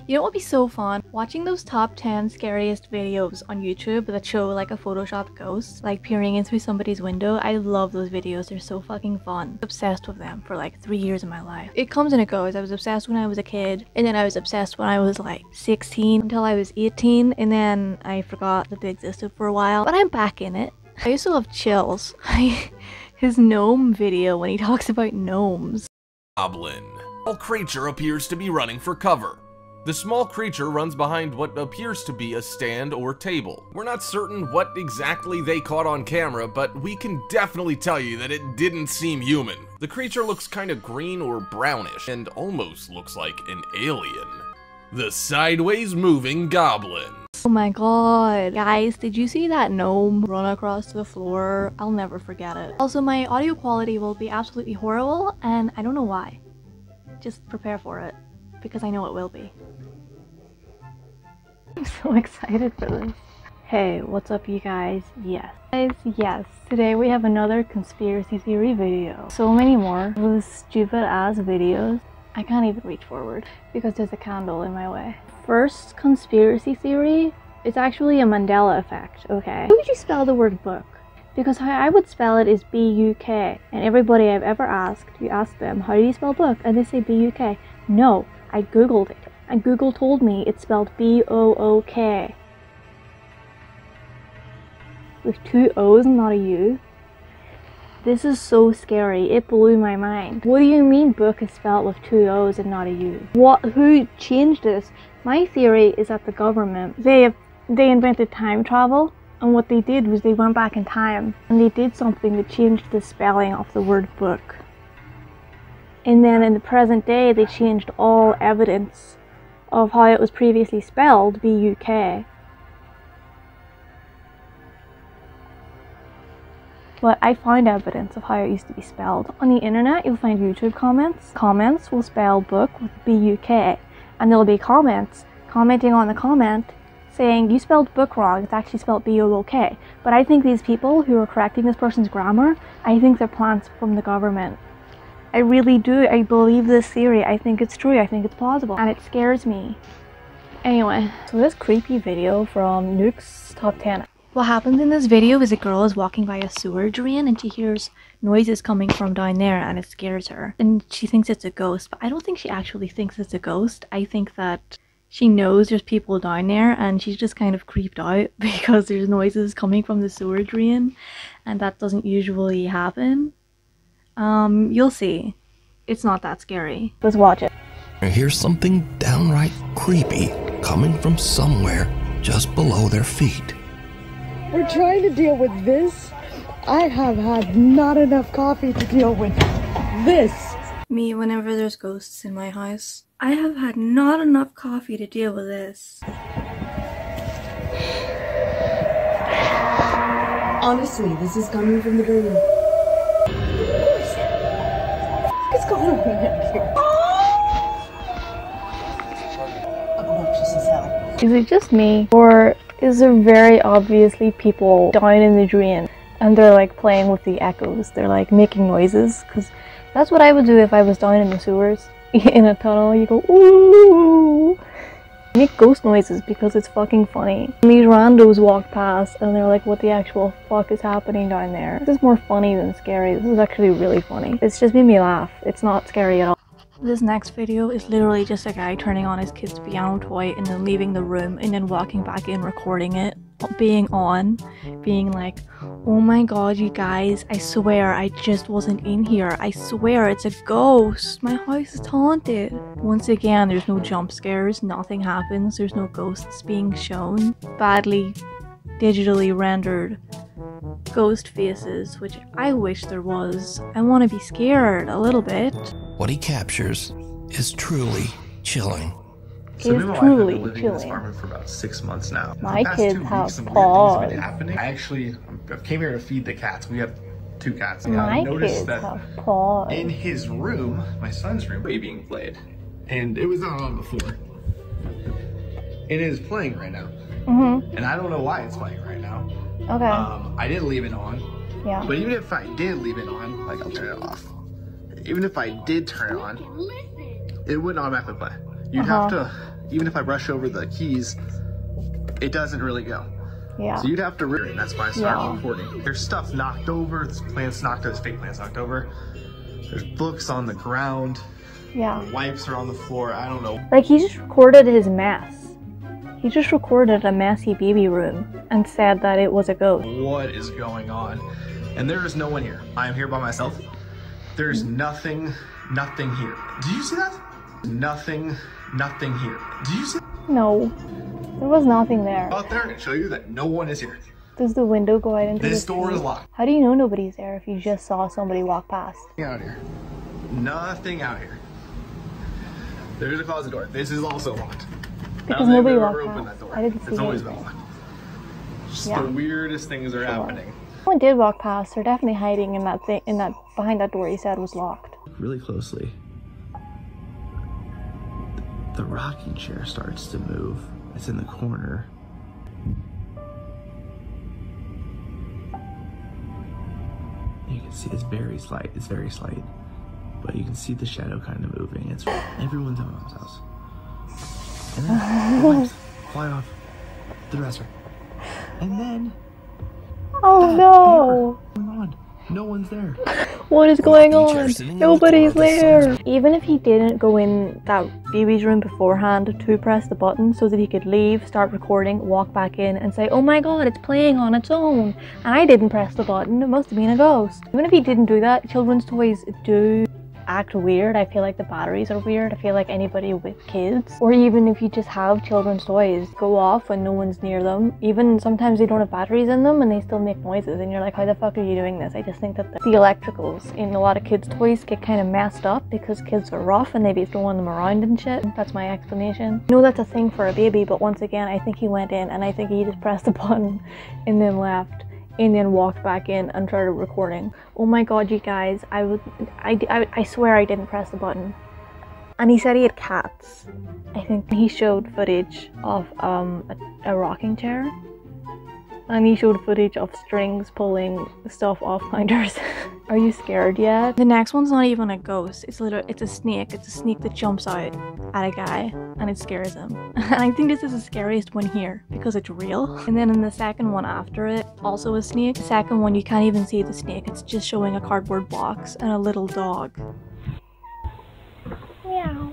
You know what would be so fun? Watching those top 10 scariest videos on YouTube that show like a photoshopped ghost, like peering in through somebody's window. I love those videos, they're so fucking fun. Obsessed with them for like 3 years of my life. It comes and it goes. I was obsessed when I was a kid, and then I was obsessed when I was like 16 until I was 18, and then I forgot that they existed for a while, but I'm back in it. I used to love Chills. His gnome video when he talks about gnomes. Goblin. A creature appears to be running for cover. The small creature runs behind what appears to be a stand or table. We're not certain what exactly they caught on camera, but we can definitely tell you that it didn't seem human. The creature looks kind of green or brownish, and almost looks like an alien. The sideways moving goblin. Oh my god. Guys, did you see that gnome run across the floor? I'll never forget it. Also, my audio quality will be absolutely horrible, and I don't know why. Just prepare for it, because I know it will be. I'm so excited for this. Hey, what's up you guys? Yes. Guys, yes. Today we have another conspiracy theory video. So many more of those stupid ass videos. I can't even reach forward because there's a candle in my way. First conspiracy theory is actually a Mandela effect, okay? How would you spell the word book? Because how I would spell it is B-U-K. And everybody I've ever asked, you ask them, how do you spell book? And they say B-U-K. No, I googled it. And Google told me it's spelled B-O-O-K. With 2 O's and not a U. This is so scary. It blew my mind. What do you mean book is spelled with 2 O's and not a U? What? Who changed this? My theory is that the government, they invented time travel. And what they did was they went back in time and they did something that changed the spelling of the word book. And then in the present day, they changed all evidence of how it was previously spelled, B-U-K. But I found evidence of how it used to be spelled. On the internet, you'll find YouTube comments. Comments will spell book with B-U-K. And there'll be comments commenting on the comment saying, you spelled book wrong, it's actually spelled B-O-O-K. But I think these people who are correcting this person's grammar, I think they're plants from the government. I really do. I believe this theory. I think it's true. I think it's plausible. And it scares me. Anyway, so this creepy video from Nuke's Top 10. What happens in this video is a girl is walking by a sewer drain and she hears noises coming from down there and it scares her. And she thinks it's a ghost, but I don't think she actually thinks it's a ghost. I think that she knows there's people down there and she's just kind of creeped out because there's noises coming from the sewer drain and that doesn't usually happen. You'll see. It's not that scary. Let's watch it. Here's something downright creepy coming from somewhere just below their feet. We're trying to deal with this. I have had not enough coffee to deal with this. Me, whenever there's ghosts in my house, I have had not enough coffee to deal with this. Honestly, this is coming from the dream. What's going on here? Obnoxious as hell. Is it just me, or is there very obviously people down in the drain and they're like playing with the echoes? They're like making noises, because that's what I would do if I was down in the sewers. In a tunnel, you go ooh. Make ghost noises because it's fucking funny. And these randos walk past and they're like, what the actual fuck is happening down there? This is more funny than scary. This is actually really funny. It's just made me laugh. It's not scary at all. This next video is literally just a guy turning on his kid's piano toy and then leaving the room and then walking back in, recording it, being like, oh my god you guys, I swear I just wasn't in here. I swear it's a ghost. My house is haunted. Once again, there's no jump scares, nothing happens, there's no ghosts being shown. Badly digitally rendered ghost faces, which I wish there was. I want to be scared a little bit. What he captures is truly chilling. So me and my wife have been living in this chilling. apartment for about 6 months now. My The past kids 2 weeks, have some weird things paws. have been happening. I came here to feed the cats. We have 2 cats. And My I noticed kids that have paws. in his room, my son's room, way being played. And it was not on before. It is playing right now. And I don't know why it's playing right now. Okay. I didn't leave it on. Yeah. But even if I did leave it on, like I'll turn it off. Even if I did turn it on, it wouldn't automatically play. You'd have to even if I brush over the keys, it doesn't really go. Yeah. So you'd have to read it, and that's why I started recording. There's stuff knocked over, there's plants knocked over, there's fake plants knocked over. There's books on the ground. Yeah. Wipes are on the floor, I don't know. Like, he just recorded his mess. He just recorded a messy baby room and said that it was a ghost. What is going on? And there is no one here. I am here by myself. There's nothing here. Do you see that? Nothing here. Do you see? No, there was nothing there. Out there and show you that no one is here. Does the window go out into This the door street? is locked. How do you know nobody's there if you just saw somebody walk past? Out here. Nothing out here. There's a closet door. This is also locked. Because nobody walked opened past. that door. I didn't see It's always been anything. locked. Just Yeah. the weirdest things are happening. Someone did walk past. They're definitely hiding in that thing, behind that door he said was locked. Really closely. The rocking chair starts to move. It's in the corner. You can see it's very slight. It's very slight. But you can see the shadow kind of moving. It's everyone's in Mom's house. And then the lights fly off the dresser. And then Oh no! going on. No one's there. What is going Rocking chair on? sitting in the Nobody's corner, the there! sun's- Even if he didn't go in that baby's room beforehand to press the button so that he could leave, start recording, walk back in and say, oh my god, it's playing on its own. And I didn't press the button, it must have been a ghost. Even if he didn't do that, children's toys do act weird. I feel like the batteries are weird. I feel like anybody with kids, or even if you just have children's toys, go off when no one's near them. Even sometimes they don't have batteries in them and they still make noises and you're like, how the fuck are you doing this? I just think that the electricals in a lot of kids' toys get kind of messed up because kids are rough and they be throwing them around and shit. That's my explanation. I know that's a thing for a baby, but once again, I think he went in and I think he just pressed the button and then left. And then walked back in and started recording. Oh my god, you guys, I swear I didn't press the button. And he said he had cats. I think he showed footage of a rocking chair. And he showed footage of strings pulling stuff off counters. Are you scared yet? The next one's not even a ghost. It's a snake. It's a snake that jumps out at a guy and it scares him. And I think this is the scariest one here because it's real. And then in the second one after it, also a snake. The second one, you can't even see the snake. It's just showing a cardboard box and a little dog. Meow.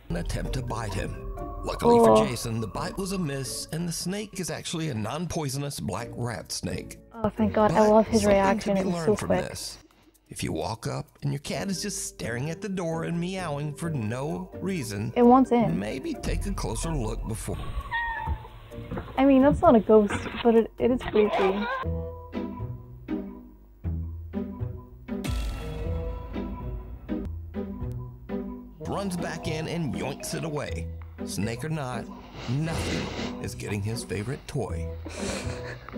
An attempt to bite him. Luckily for Jason, the bite was a miss, and the snake is actually a non-poisonous black rat snake. Oh, thank god, I But love his something reaction. to It be was so learned from quick. this. If you walk up and your cat is just staring at the door and meowing for no reason, It wants in. maybe take a closer look before. I mean, that's not a ghost, but it is creepy. Runs back in and yoinks it away. Snake or not, nothing is getting his favorite toy.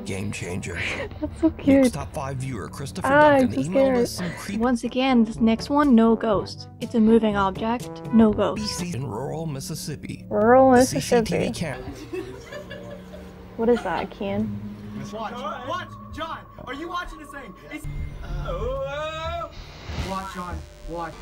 Game changer. That's so Next cute. top 5 viewer Christopher I'm Duncan so emailed us scared. some creepy Once again, this next one, no ghost. It's a moving object, no ghost. species in rural Mississippi. Rural The Mississippi. CCTV camera. What is that, Ken? Watch, John. Are you watching this thing? It's. Watch, John. Watch.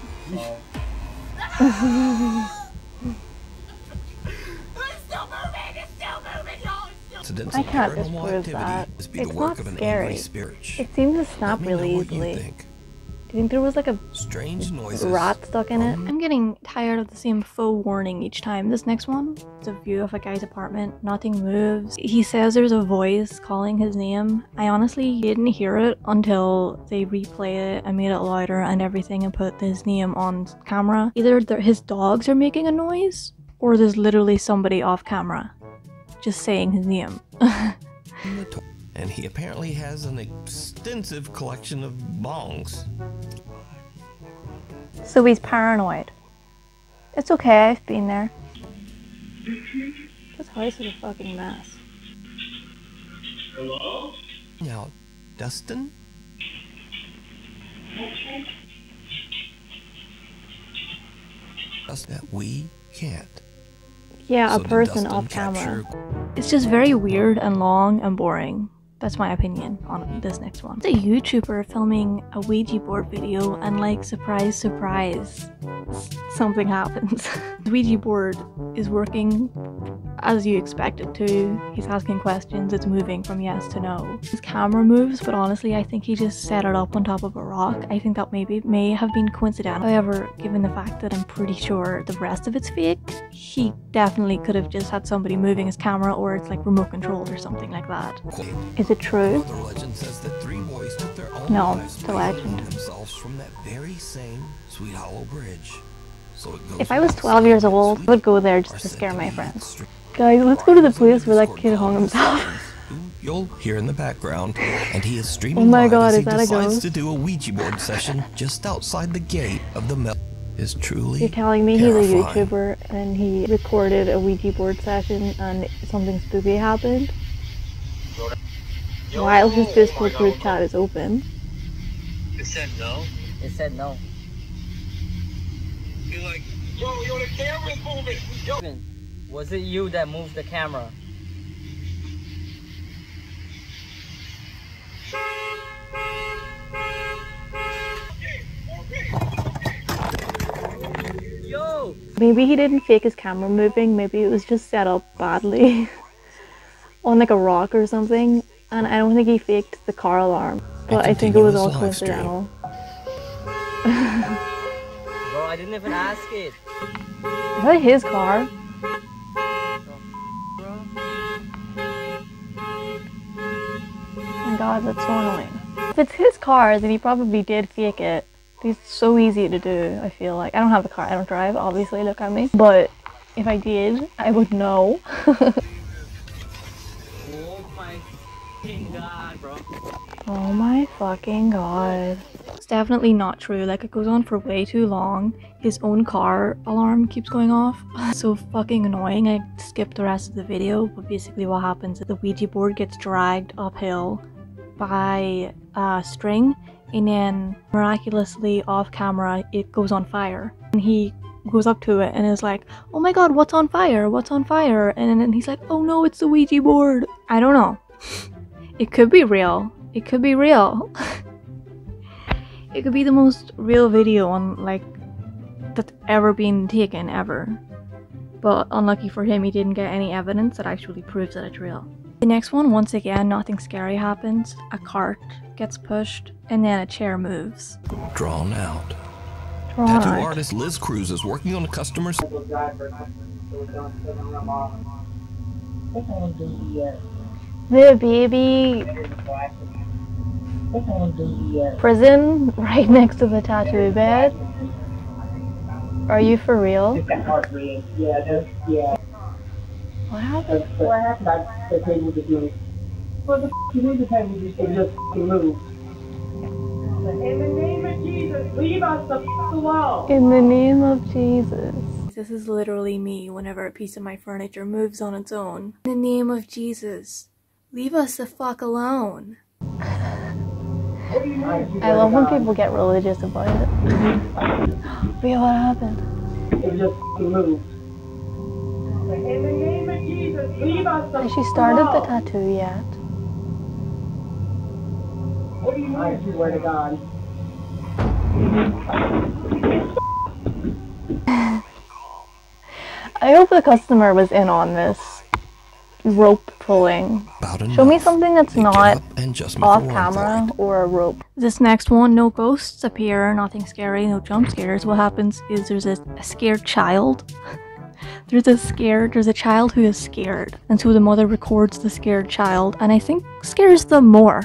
Incidents I of can't paranormal disprove activity that. must be It's the work not of an scary. angry spirit. It seems to snap Let me know really what you easily. think. Do you think there was like a Strange noises. rat stuck in it? I'm getting tired of the same faux warning each time. This next one, it's a view of a guy's apartment. Nothing moves. He says there's a voice calling his name. I honestly didn't hear it until they replay it and made it louder and everything and put his name on camera. Either his dogs are making a noise or there's literally somebody off camera just saying his name. And he apparently has an extensive collection of bongs. So he's paranoid. It's okay, I've been there. This house is a fucking mess. Now, Dustin? That we can't. Yeah, So a did person Dustin off camera. capture- It's just very weird and long and boring. That's my opinion on this next one. It's a YouTuber filming a Ouija board video and like surprise, surprise, something happens. The Ouija board is working as you expect it to. He's asking questions, it's moving from yes to no. His camera moves, but honestly I think he just set it up on top of a rock. I think that may have been coincidental. However, given the fact that I'm pretty sure the rest of it's fake, he definitely could have just had somebody moving his camera, or it's like remote controlled or something like that. Is it true? Another legend says that 3 boys took their own No, lives it's a by legend. throwing themselves from that very same Sweet Hollow Bridge. So it goes If I was without 12 years saying, old, I Sweet would go there are just to said scare to my be friends. extreme. Guys, let's go to the place where that Discord kid hung columnist himself. who You'll hear in the background, and he is streaming Oh my live God, as he is that a decides ghost? to do a Ouija board session just outside the gate of the mill. Is truly You're telling me he's a terrifying. YouTuber and he recorded a Ouija board session and something spooky happened while his Discord group chat is open. It said no. It said no. You're like, yo, the camera's moving. Yo. Was it you that moved the camera? Yo! Maybe he didn't fake his camera moving, maybe it was just set up badly on like a rock or something, and I don't think he faked the car alarm, but I think it was all continuous live stream. coincidental. Bro, I didn't even ask it. Is that his car? Oh my god, that's so annoying. If it's his car, then he probably did fake it. It's so easy to do, I feel like. I don't have a car, I don't drive, obviously, look at me. But if I did, I would know. Oh my fucking god, bro. Oh my fucking god. It's definitely not true, like it goes on for way too long. His own car alarm keeps going off. So fucking annoying. I skipped the rest of the video, but basically what happens is the Ouija board gets dragged uphill by a string, and then miraculously off camera it goes on fire. And he goes up to it and is like, oh my god, what's on fire? What's on fire? And then he's like, oh no, it's the Ouija board. I don't know. It could be real. It could be real. It could be the most real video on like that's ever been taken ever. But unlucky for him, he didn't get any evidence that actually proves that it's real. The next one, once again, nothing scary happens. A cart gets pushed and then a chair moves. Drawn out. Drawn Tattoo out. artist Liz Cruz is working on a customer's The baby prison right next to the tattoo bed. Are you for real? What happened? The table just moved. What the f*** you mean the table just moved? In the name of Jesus, leave us the f*** alone! In the name of Jesus. This is literally me whenever a piece of my furniture moves on its own. In the name of Jesus, leave us the fuck alone. I love when people get religious about it. Wait, what happened? It just moved. In the name of Jesus, leave us the Has f*** she started the alone! tattoo yet? What do you mean? I swear to God. I hope the customer was in on this rope pulling. about Show me enough. something that's They get not up and just make off a run camera for it. or a rope. This next one, no ghosts appear, nothing scary, no jump scares. What happens is there's a scared child. There's a child who is scared, and so the mother records the scared child, and I think scares them more.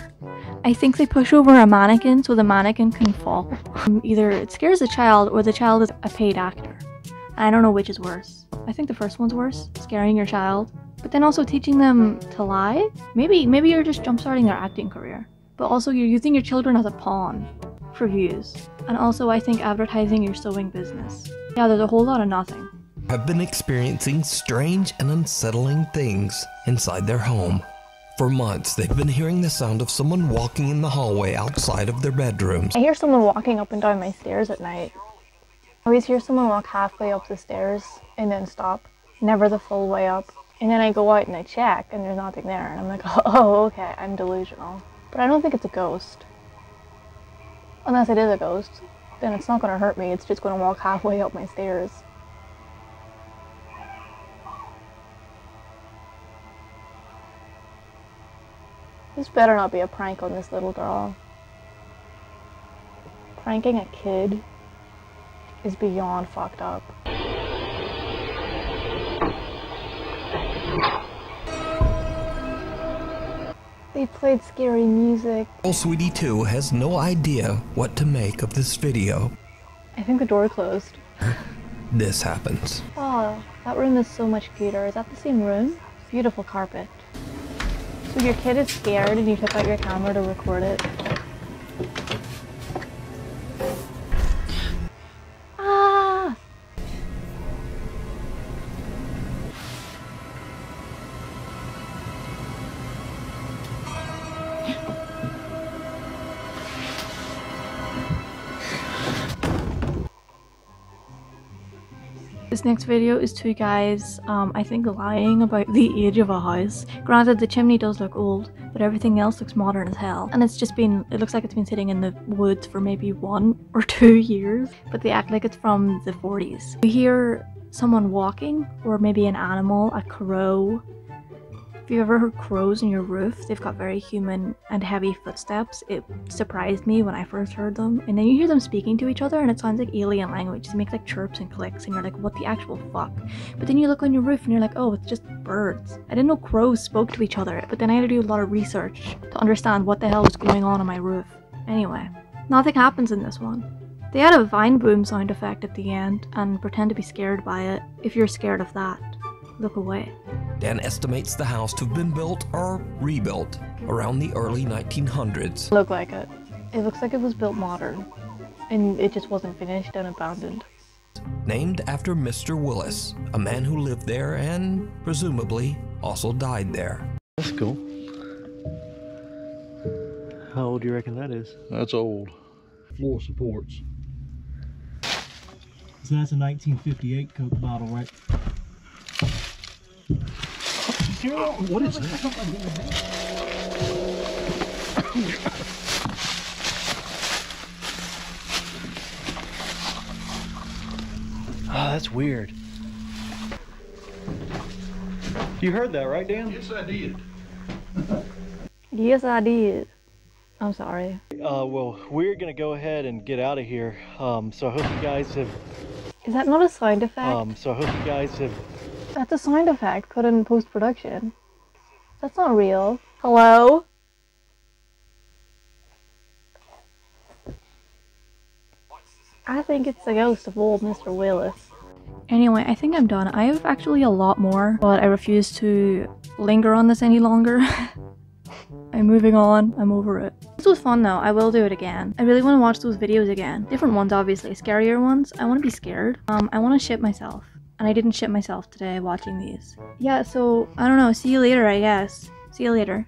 I think they push over a mannequin so the mannequin can fall. Either it scares the child or the child is a paid actor. I don't know which is worse. I think the first one's worse, scaring your child, but then also teaching them to lie. Maybe you're just jumpstarting their acting career, but also you're using your children as a pawn for views. And also I think advertising your sewing business. Yeah, there's a whole lot of nothing. Have been experiencing strange and unsettling things inside their home. For months, they've been hearing the sound of someone walking in the hallway outside of their bedrooms. I hear someone walking up and down my stairs at night. I always hear someone walk halfway up the stairs and then stop. Never the full way up. And then I go out and I check and there's nothing there. And I'm like, oh, okay, I'm delusional. But I don't think it's a ghost. Unless it is a ghost, then it's not going to hurt me. It's just going to walk halfway up my stairs. This better not be a prank on this little girl. Pranking a kid is beyond fucked up. They played scary music. Old Sweetie 2 has no idea what to make of this video. I think the door closed. This happens. Oh, that room is so much cuter. Is that the same room? Beautiful carpet. So your kid is scared and you took out your camera to record it. Ah! This next video is two guys, I think lying about the age of a house. Granted, the chimney does look old, but everything else looks modern as hell. And it looks like it's been sitting in the woods for maybe 1 or 2 years, but they act like it's from the 40s. We hear someone walking, or maybe an animal, a crow. If you've ever heard crows in your roof, they've got very human and heavy footsteps. It surprised me when I first heard them. And then you hear them speaking to each other and it sounds like alien language. They make like chirps and clicks and you're like, what the actual fuck? But then you look on your roof and you're like, oh, it's just birds. I didn't know crows spoke to each other, but then I had to do a lot of research to understand what the hell was going on my roof. Anyway, nothing happens in this one. They had a vine boom sound effect at the end and pretend to be scared by it. If you're scared of that, look away. Dan estimates the house to have been built or rebuilt around the early 1900s. Look like it. It looks like it was built modern, and it just wasn't finished and abandoned. Named after Mr. Willis, a man who lived there and, presumably, also died there. That's cool. How old do you reckon that is? That's old. Floor supports. So that's a 1958 Coke bottle, right? What is that? Oh, that's weird. You heard that, right, Dan? Yes, I did. Yes, I did. I'm sorry. Well, we're gonna go ahead and get out of here. So I hope you guys have... Is that not a sound effect? So I hope you guys have... That's a sound effect put in post-production. That's not real. Hello? I think it's the ghost of old Mr. Willis. Anyway, I think I'm done. I have actually a lot more, but I refuse to linger on this any longer. I'm moving on. I'm over it. This was fun though. I will do it again. I really want to watch those videos again. Different ones, obviously. Scarier ones. I want to be scared. I want to shit myself. And I didn't shit myself today watching these. Yeah, so, I don't know. See you later, I guess. See you later.